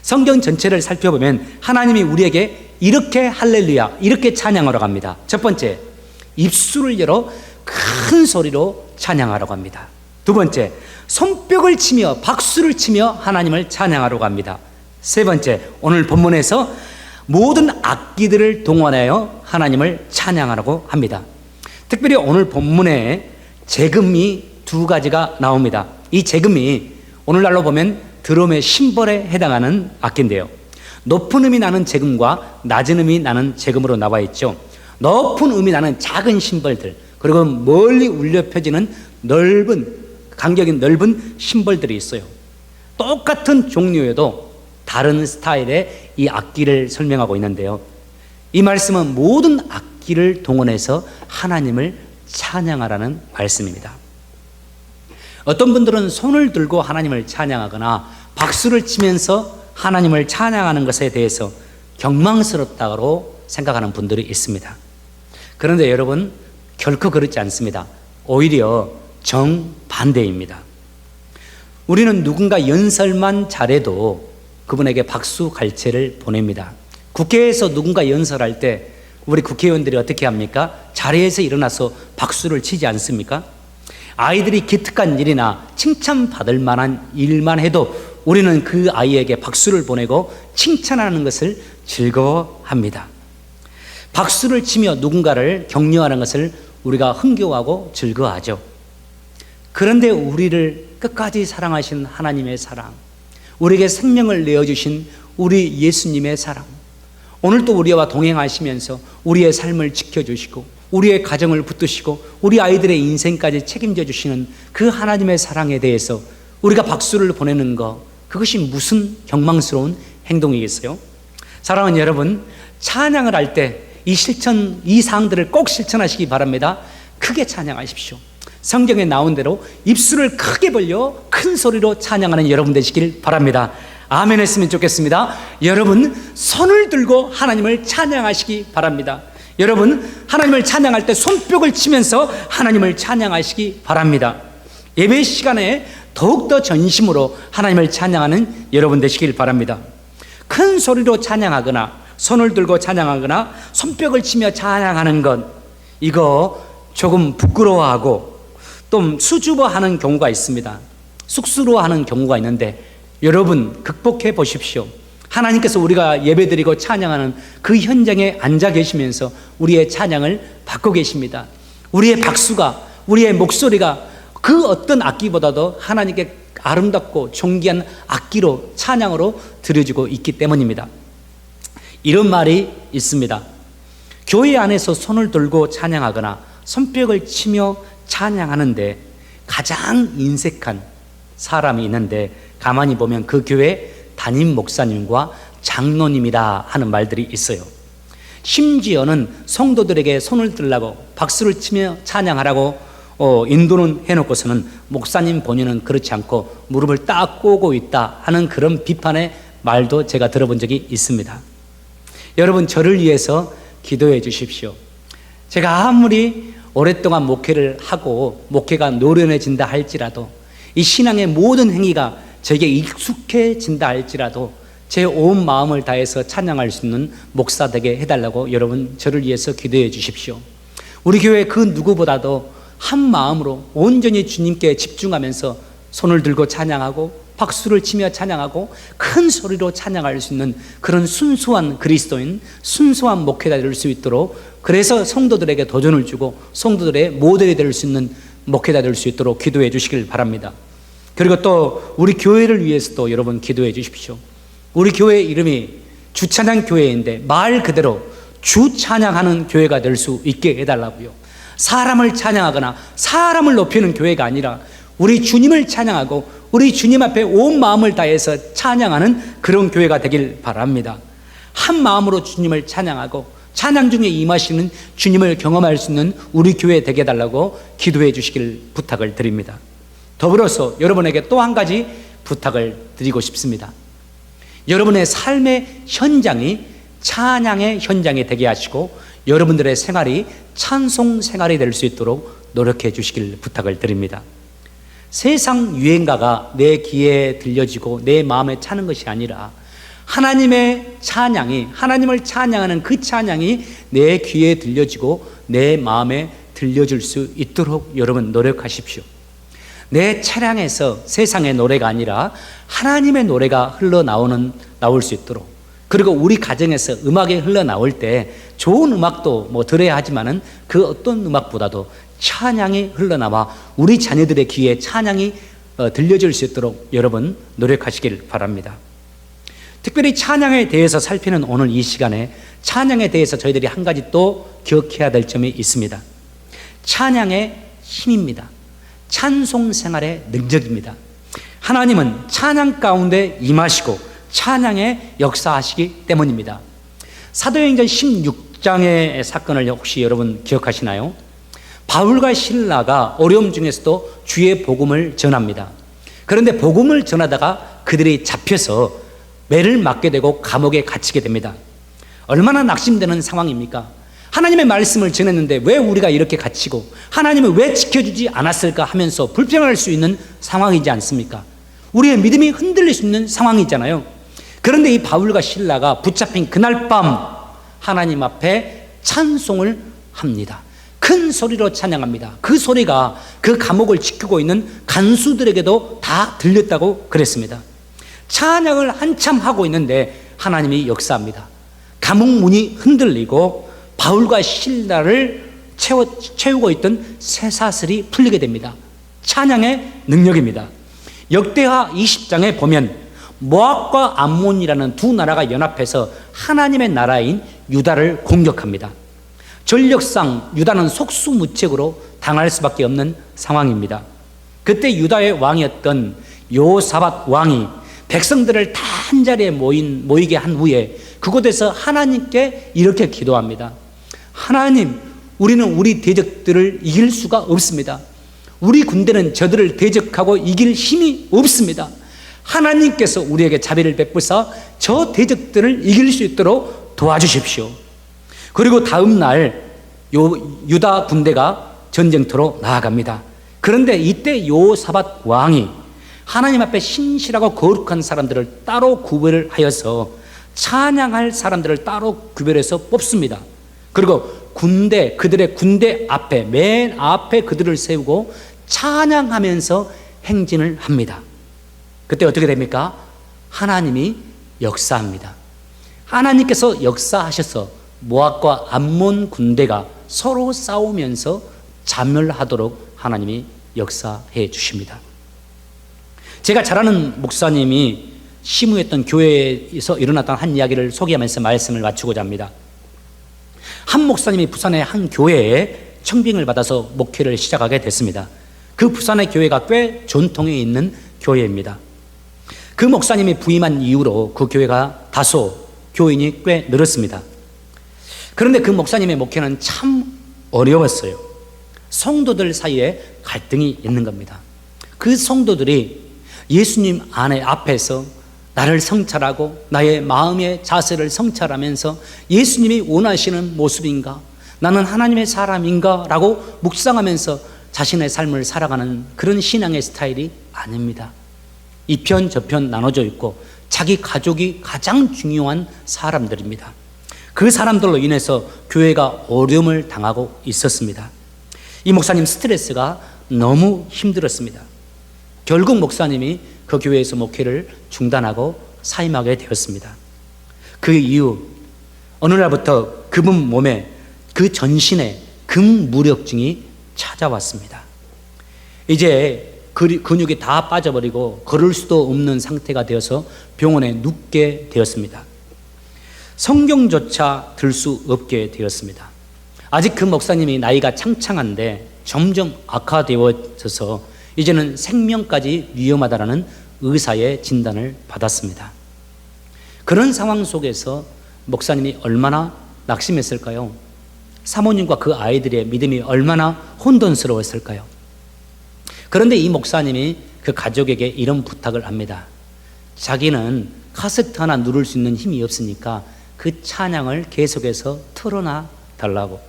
성경 전체를 살펴보면 하나님이 우리에게 이렇게 할렐루야, 이렇게 찬양하라고 합니다. 첫 번째, 입술을 열어 큰 소리로 찬양하라고 합니다. 두 번째, 손뼉을 치며 박수를 치며 하나님을 찬양하라고 합니다. 세 번째, 오늘 본문에서 모든 악기들을 동원하여 하나님을 찬양하라고 합니다. 특별히 오늘 본문에 재금이 두 가지가 나옵니다. 이 재금이 오늘날로 보면 드럼의 심벌에 해당하는 악기인데요, 높은 음이 나는 재금과 낮은 음이 나는 재금으로 나와 있죠. 높은 음이 나는 작은 심벌들, 그리고 멀리 울려 펴지는 간격이 넓은 심벌들이 있어요. 똑같은 종류여도 다른 스타일의 이 악기를 설명하고 있는데요, 이 말씀은 모든 악기를 동원해서 하나님을 찬양하라는 말씀입니다. 어떤 분들은 손을 들고 하나님을 찬양하거나 박수를 치면서 하나님을 찬양하는 것에 대해서 경망스럽다고 생각하는 분들이 있습니다. 그런데 여러분, 결코 그렇지 않습니다. 오히려 정반대입니다. 우리는 누군가 연설만 잘해도 그분에게 박수 갈채를 보냅니다. 국회에서 누군가 연설할 때 우리 국회의원들이 어떻게 합니까? 자리에서 일어나서 박수를 치지 않습니까? 아이들이 기특한 일이나 칭찬받을 만한 일만 해도 우리는 그 아이에게 박수를 보내고 칭찬하는 것을 즐거워합니다. 박수를 치며 누군가를 격려하는 것을 우리가 흥겨워하고 즐거워하죠. 그런데 우리를 끝까지 사랑하신 하나님의 사랑, 우리에게 생명을 내어주신 우리 예수님의 사랑, 오늘도 우리와 동행하시면서 우리의 삶을 지켜주시고 우리의 가정을 붙드시고 우리 아이들의 인생까지 책임져 주시는 그 하나님의 사랑에 대해서 우리가 박수를 보내는 것, 그것이 무슨 경망스러운 행동이겠어요? 사랑하는 여러분, 찬양을 할 때 이 사항들을 꼭 실천하시기 바랍니다. 크게 찬양하십시오. 성경에 나온 대로 입술을 크게 벌려 큰 소리로 찬양하는 여러분 되시길 바랍니다. 아멘 했으면 좋겠습니다. 여러분, 손을 들고 하나님을 찬양하시기 바랍니다. 여러분, 하나님을 찬양할 때 손뼉을 치면서 하나님을 찬양하시기 바랍니다. 예배 시간에 더욱더 전심으로 하나님을 찬양하는 여러분 되시길 바랍니다. 큰 소리로 찬양하거나 손을 들고 찬양하거나 손뼉을 치며 찬양하는 것, 이거 조금 부끄러워하고 또 수줍어하는 경우가 있습니다. 쑥스러워하는 경우가 있는데 여러분, 극복해 보십시오. 하나님께서 우리가 예배드리고 찬양하는 그 현장에 앉아 계시면서 우리의 찬양을 받고 계십니다. 우리의 박수가, 우리의 목소리가 그 어떤 악기보다도 하나님께 아름답고 존귀한 악기로, 찬양으로 드려지고 있기 때문입니다. 이런 말이 있습니다. 교회 안에서 손을 들고 찬양하거나 손뼉을 치며 찬양하는데 가장 인색한 사람이 있는데, 가만히 보면 그 교회 담임 목사님과 장로님이다 하는 말들이 있어요. 심지어는 성도들에게 손을 들라고 박수를 치며 찬양하라고 인도는 해놓고서는 목사님 본인은 그렇지 않고 무릎을 딱 꿇고 있다 하는 그런 비판의 말도 제가 들어본 적이 있습니다. 여러분, 저를 위해서 기도해 주십시오. 제가 아무리 오랫동안 목회를 하고 목회가 노련해진다 할지라도, 이 신앙의 모든 행위가 저에게 익숙해진다 할지라도 제 온 마음을 다해서 찬양할 수 있는 목사 되게 해달라고 여러분, 저를 위해서 기도해 주십시오. 우리 교회 그 누구보다도 한 마음으로 온전히 주님께 집중하면서 손을 들고 찬양하고 박수를 치며 찬양하고 큰 소리로 찬양할 수 있는 그런 순수한 그리스도인, 순수한 목회자 될 수 있도록, 그래서 성도들에게 도전을 주고 성도들의 모델이 될 수 있는 목회자 될 수 있도록 기도해 주시길 바랍니다. 그리고 또 우리 교회를 위해서도 여러분 기도해 주십시오. 우리 교회 이름이 주찬양 교회인데 말 그대로 주 찬양하는 교회가 될 수 있게 해달라고요. 사람을 찬양하거나 사람을 높이는 교회가 아니라 우리 주님을 찬양하고 우리 주님 앞에 온 마음을 다해서 찬양하는 그런 교회가 되길 바랍니다. 한 마음으로 주님을 찬양하고 찬양 중에 임하시는 주님을 경험할 수 있는 우리 교회 되게 해달라고 기도해 주시길 부탁을 드립니다. 더불어서 여러분에게 또 한 가지 부탁을 드리고 싶습니다. 여러분의 삶의 현장이 찬양의 현장이 되게 하시고 여러분들의 생활이 찬송 생활이 될 수 있도록 노력해 주시길 부탁을 드립니다. 세상 유행가가 내 귀에 들려지고 내 마음에 차는 것이 아니라 하나님의 찬양이, 하나님을 찬양하는 그 찬양이 내 귀에 들려지고 내 마음에 들려줄 수 있도록 여러분 노력하십시오. 내 차량에서 세상의 노래가 아니라 하나님의 노래가 나올 수 있도록, 그리고 우리 가정에서 음악이 흘러나올 때 좋은 음악도 들어야 하지만은 그 어떤 음악보다도 찬양이 흘러나와 우리 자녀들의 귀에 찬양이 들려줄 수 있도록 여러분 노력하시길 바랍니다. 특별히 찬양에 대해서 살피는 오늘 이 시간에 찬양에 대해서 저희들이 한 가지 또 기억해야 될 점이 있습니다. 찬양의 힘입니다. 찬송 생활의 능력입니다. 하나님은 찬양 가운데 임하시고 찬양에 역사하시기 때문입니다. 사도행전 16장의 사건을 혹시 여러분 기억하시나요? 바울과 실라가 어려움 중에서도 주의 복음을 전합니다. 그런데 복음을 전하다가 그들이 잡혀서 매를 맞게 되고 감옥에 갇히게 됩니다. 얼마나 낙심되는 상황입니까? 하나님의 말씀을 전했는데 왜 우리가 이렇게 갇히고 하나님은 왜 지켜주지 않았을까 하면서 불평할 수 있는 상황이지 않습니까? 우리의 믿음이 흔들릴 수 있는 상황이잖아요. 그런데 이 바울과 실라가 붙잡힌 그날 밤 하나님 앞에 찬송을 합니다. 큰 소리로 찬양합니다. 그 소리가 그 감옥을 지키고 있는 간수들에게도 다 들렸다고 그랬습니다. 찬양을 한참 하고 있는데 하나님이 역사합니다. 감옥 문이 흔들리고 바울과 실라를 채우고 있던 쇠사슬이 풀리게 됩니다. 찬양의 능력입니다. 역대하 20장에 보면 모압과 암몬이라는 두 나라가 연합해서 하나님의 나라인 유다를 공격합니다. 전력상 유다는 속수무책으로 당할 수밖에 없는 상황입니다. 그때 유다의 왕이었던 여호사밧 왕이 백성들을 다 한자리에 모이게 한 후에 그곳에서 하나님께 이렇게 기도합니다. 하나님, 우리는 우리 대적들을 이길 수가 없습니다. 우리 군대는 저들을 대적하고 이길 힘이 없습니다. 하나님께서 우리에게 자비를 베푸사 저 대적들을 이길 수 있도록 도와주십시오. 그리고 다음 날 유다 군대가 전쟁터로 나아갑니다. 그런데 이때 여호사밧 왕이 하나님 앞에 신실하고 거룩한 사람들을 따로 구별을 하여서 찬양할 사람들을 따로 구별해서 뽑습니다. 그리고 그들의 군대 앞에, 맨 앞에 그들을 세우고 찬양하면서 행진을 합니다. 그때 어떻게 됩니까? 하나님이 역사합니다. 하나님께서 역사하셔서 모압과 암몬 군대가 서로 싸우면서 자멸하도록 하나님이 역사해 주십니다. 제가 잘 아는 목사님이 시무했던 교회에서 일어났던 한 이야기를 소개하면서 말씀을 마치고자 합니다. 한 목사님이 부산의 한 교회에 청빙을 받아서 목회를 시작하게 됐습니다. 그 부산의 교회가 꽤 전통이 있는 교회입니다. 그 목사님이 부임한 이후로 그 교회가 다소 교인이 꽤 늘었습니다. 그런데 그 목사님의 목회는 참 어려웠어요. 성도들 사이에 갈등이 있는 겁니다. 그 성도들이 예수님 앞에서 나를 성찰하고 나의 마음의 자세를 성찰하면서 예수님이 원하시는 모습인가? 나는 하나님의 사람인가? 라고 묵상하면서 자신의 삶을 살아가는 그런 신앙의 스타일이 아닙니다. 이편 저편 나눠져 있고 자기 가족이 가장 중요한 사람들입니다. 그 사람들로 인해서 교회가 어려움을 당하고 있었습니다. 이 목사님 스트레스가 너무 힘들었습니다. 결국 목사님이 그 교회에서 목회를 중단하고 사임하게 되었습니다. 그 이후 어느 날부터 그분 몸에 그 전신에 금무력증이 찾아왔습니다. 이제 근육이 다 빠져버리고 걸을 수도 없는 상태가 되어서 병원에 눕게 되었습니다. 성경조차 들 수 없게 되었습니다. 아직 그 목사님이 나이가 창창한데 점점 악화되어져서 이제는 생명까지 위험하다라는 의사의 진단을 받았습니다. 그런 상황 속에서 목사님이 얼마나 낙심했을까요? 사모님과 그 아이들의 믿음이 얼마나 혼돈스러웠을까요? 그런데 이 목사님이 그 가족에게 이런 부탁을 합니다. 자기는 카세트 하나 누를 수 있는 힘이 없으니까 그 찬양을 계속해서 틀어놔 달라고.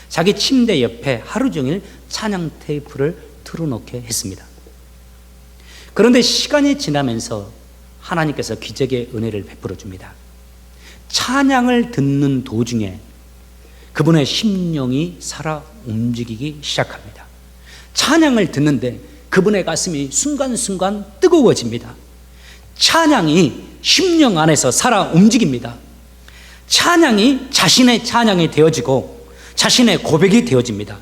자기 침대 옆에 하루 종일 찬양 테이프를 틀어놓게 했습니다. 그런데 시간이 지나면서 하나님께서 기적의 은혜를 베풀어 줍니다. 찬양을 듣는 도중에 그분의 심령이 살아 움직이기 시작합니다. 찬양을 듣는데 그분의 가슴이 순간순간 뜨거워집니다. 찬양이 심령 안에서 살아 움직입니다. 찬양이 자신의 찬양이 되어지고 자신의 고백이 되어집니다.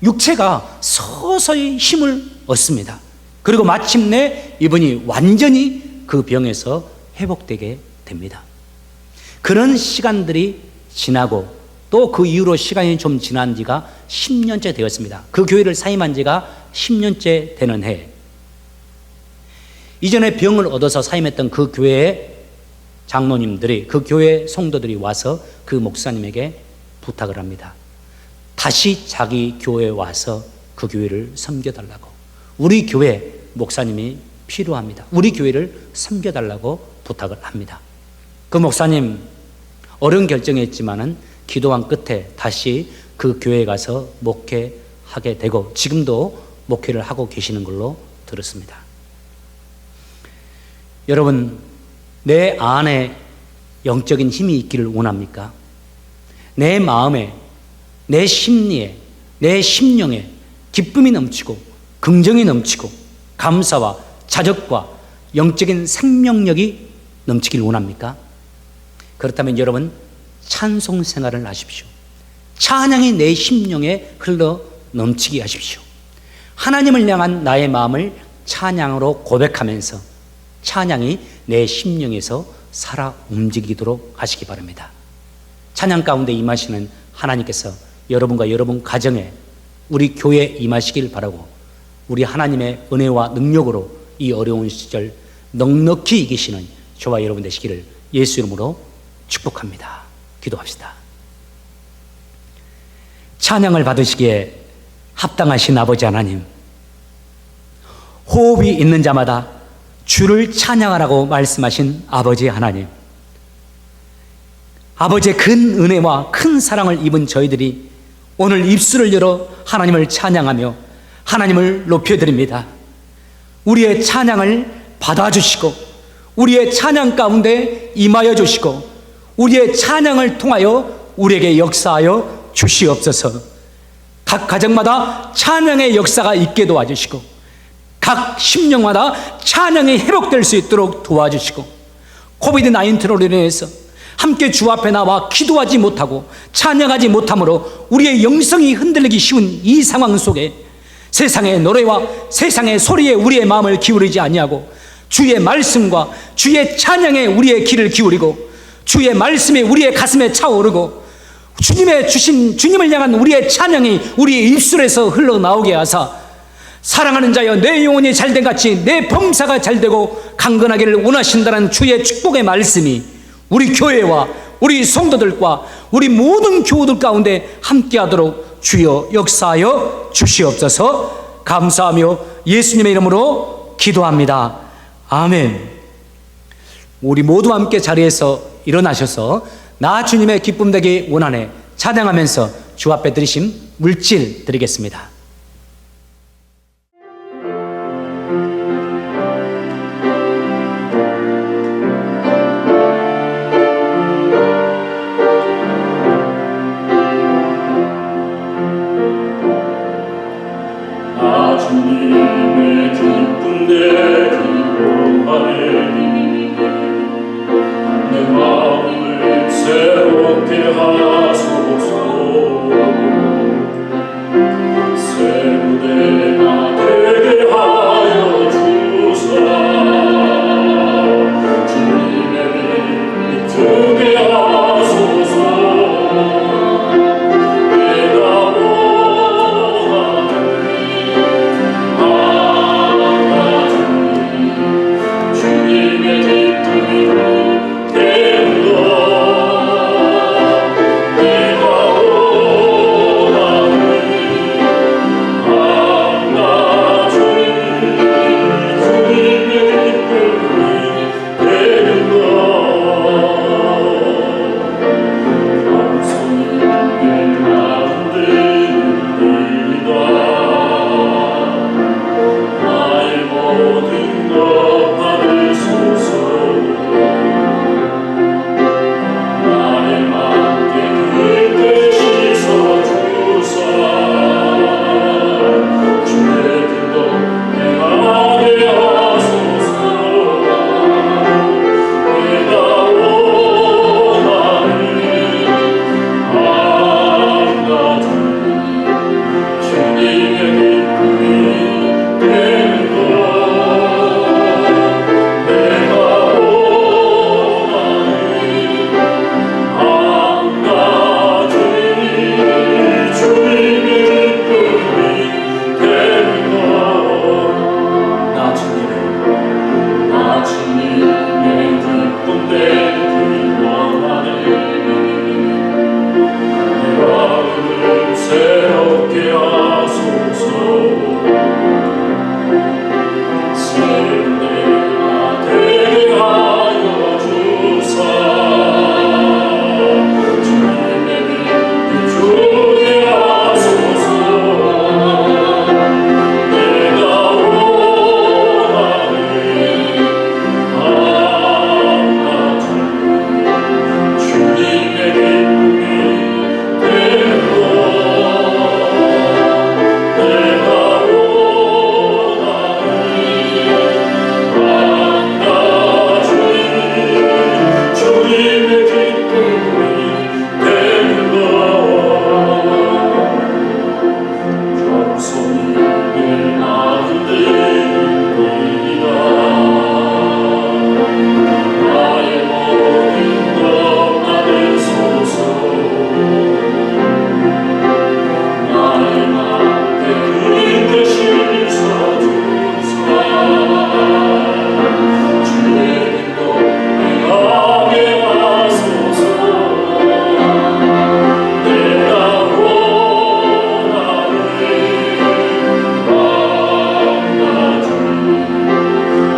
육체가 서서히 힘을 얻습니다. 그리고 마침내 이분이 완전히 그 병에서 회복되게 됩니다. 그런 시간들이 지나고 또 그 이후로 시간이 좀 지난 지가 10년째 되었습니다. 그 교회를 사임한 지가 10년째 되는 해, 이전에 병을 얻어서 사임했던 그 교회의 장로님들이, 그 교회 성도들이 와서 그 목사님에게 부탁을 합니다. 다시 자기 교회에 와서 그 교회를 섬겨달라고. 우리 교회 목사님이 필요합니다. 우리 교회를 섬겨달라고 부탁을 합니다. 그 목사님 어려운 결정했지만은 기도한 끝에 다시 그 교회에 가서 목회하게 되고 지금도 목회를 하고 계시는 걸로 들었습니다. 여러분, 내 안에 영적인 힘이 있기를 원합니까? 내 마음에, 내 심리에, 내 심령에 기쁨이 넘치고 긍정이 넘치고 감사와 자적과 영적인 생명력이 넘치길 원합니까? 그렇다면 여러분, 찬송 생활을 하십시오. 찬양이 내 심령에 흘러 넘치게 하십시오. 하나님을 향한 나의 마음을 찬양으로 고백하면서 찬양이 내 심령에서 살아 움직이도록 하시기 바랍니다. 찬양 가운데 임하시는 하나님께서 여러분과 여러분 가정에, 우리 교회에 임하시길 바라고, 우리 하나님의 은혜와 능력으로 이 어려운 시절 넉넉히 이기시는 저와 여러분 되시기를 예수 이름으로 축복합니다. 기도합시다. 찬양을 받으시기에 합당하신 아버지 하나님, 호흡이 있는 자마다 주를 찬양하라고 말씀하신 아버지 하나님, 아버지의 큰 은혜와 큰 사랑을 입은 저희들이 오늘 입술을 열어 하나님을 찬양하며 하나님을 높여드립니다. 우리의 찬양을 받아주시고 우리의 찬양 가운데 임하여 주시고 우리의 찬양을 통하여 우리에게 역사하여 주시옵소서. 각 가정마다 찬양의 역사가 있게 도와주시고 각 심령마다 찬양이 회복될 수 있도록 도와주시고, 코비드-19로 인해서 함께 주 앞에 나와 기도하지 못하고 찬양하지 못함으로 우리의 영성이 흔들리기 쉬운 이 상황 속에 세상의 노래와 세상의 소리에 우리의 마음을 기울이지 아니하고 주의 말씀과 주의 찬양에 우리의 귀를 기울이고 주의 말씀이 우리의 가슴에 차오르고 주님의 주신 주님을 향한 우리의 찬양이 우리의 입술에서 흘러나오게 하사 사랑하는 자여 내 영혼이 잘된 같이 내 범사가 잘되고 강건하기를 원하신다는 주의 축복의 말씀이 우리 교회와 우리 성도들과 우리 모든 교우들 가운데 함께하도록 주여 역사하여 주시옵소서. 감사하며 예수님의 이름으로 기도합니다. 아멘. 우리 모두 함께 자리에서 일어나셔서 나 주님의 기쁨 되기 원하네 찬양하면서 주 앞에 드리심 물질 드리겠습니다. 나 주님의 기쁨 되기 원하네 내 마음을 새롭게 하소서. 새 무대가 되게 하소서. 모든 것 받으소서. 나의 맘께 그때 씻어주사 주의 뜻도 행하게 하소서. 내가 원하는 한 가지 주님의 기쁨이 되는 것. 내가 원하는 한 가지 주님의 기쁨이 되는 것. 나 주님의 기쁨 되기 원하네. 내 마음을 새롭게 하소서. 새로운 내가 되게 하여 주사 주님의 빛 주게 하소서. 내가 원하는 한 가지 주님의 기쁨이 되는 것. 내가 원하는 한 가지 주님의 기쁨이 되는 것. 겸손히 늘 나를 드리리이다. 나의 모든 것 받으소서. 나의 맘에 그때 씻어주사 주의 뜻도 행하게 하소서. 내가 원하는 한 가지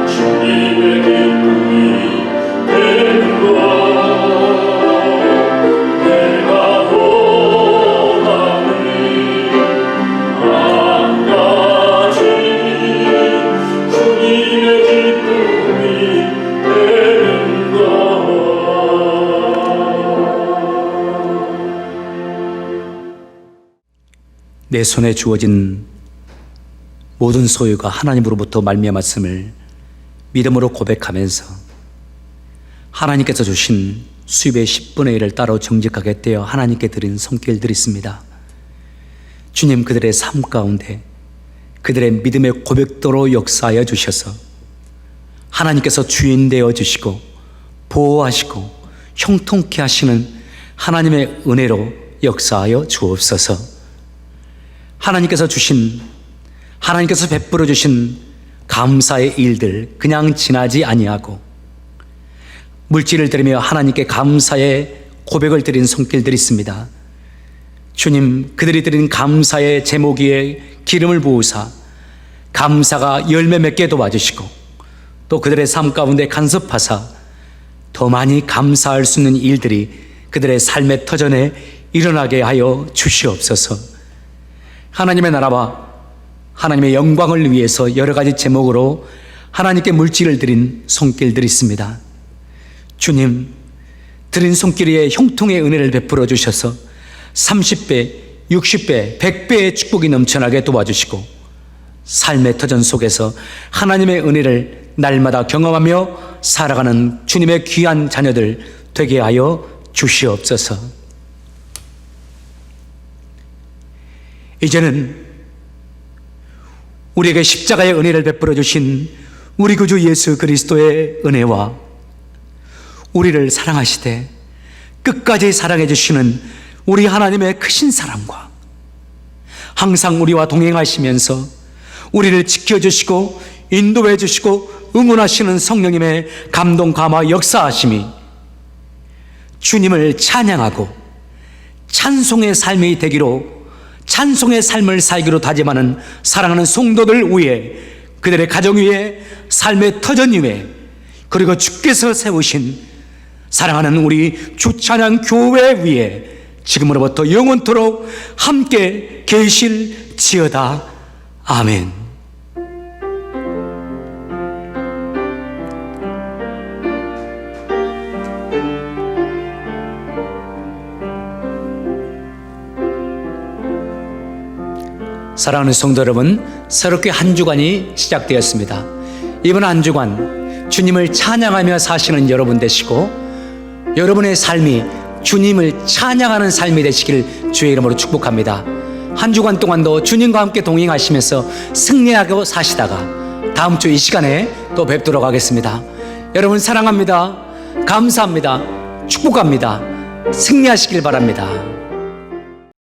주님의 기쁨이 되는 것. 내가 원하는 한 가지 주님의 기쁨이 되는 것. 내 손에 주어진 모든 소유가 하나님으로부터 말미암았음을 믿음으로 고백하면서 하나님께서 주신 수입의 10분의 1을 따로 정직하게 떼어 하나님께 드린 손길들이 있습니다. 주님, 그들의 삶 가운데 그들의 믿음의 고백도로 역사하여 주셔서 하나님께서 주인 되어 주시고 보호하시고 형통케 하시는 하나님의 은혜로 역사하여 주옵소서. 하나님께서 베풀어 주신 감사의 일들 그냥 지나지 아니하고 물질을 드리며 하나님께 감사의 고백을 드린 손길들이 있습니다. 주님, 그들이 드린 감사의 제목 위에 기름을 부으사 감사가 열매 맺게 도와주시고 또 그들의 삶 가운데 간섭하사 더 많이 감사할 수 있는 일들이 그들의 삶의 터전에 일어나게 하여 주시옵소서. 하나님의 나라와 하나님의 영광을 위해서 여러 가지 제목으로 하나님께 물질을 드린 손길들이 있습니다. 주님, 드린 손길 위에 형통의 은혜를 베풀어 주셔서 30배, 60배, 100배의 축복이 넘쳐나게 도와주시고 삶의 터전 속에서 하나님의 은혜를 날마다 경험하며 살아가는 주님의 귀한 자녀들 되게 하여 주시옵소서. 이제는 우리에게 십자가의 은혜를 베풀어 주신 우리 구주 예수 그리스도의 은혜와 우리를 사랑하시되 끝까지 사랑해 주시는 우리 하나님의 크신 사랑과 항상 우리와 동행하시면서 우리를 지켜주시고 인도해 주시고 응원하시는 성령님의 감동 감화 역사하심이 주님을 찬양하고 찬송의 삶이 되기로 찬송의 삶을 살기로 다짐하는 사랑하는 성도들 위에 그들의 가정 위에 삶의 터전 위에 그리고 주께서 세우신 사랑하는 우리 주찬양 교회 위에 지금으로부터 영원토록 함께 계실지어다. 아멘. 사랑하는 성도 여러분, 새롭게 한 주간이 시작되었습니다. 이번 한 주간 주님을 찬양하며 사시는 여러분 되시고 여러분의 삶이 주님을 찬양하는 삶이 되시길 주의 이름으로 축복합니다. 한 주간 동안도 주님과 함께 동행하시면서 승리하고 사시다가 다음 주 이 시간에 또 뵙도록 하겠습니다. 여러분 사랑합니다. 감사합니다. 축복합니다. 승리하시길 바랍니다.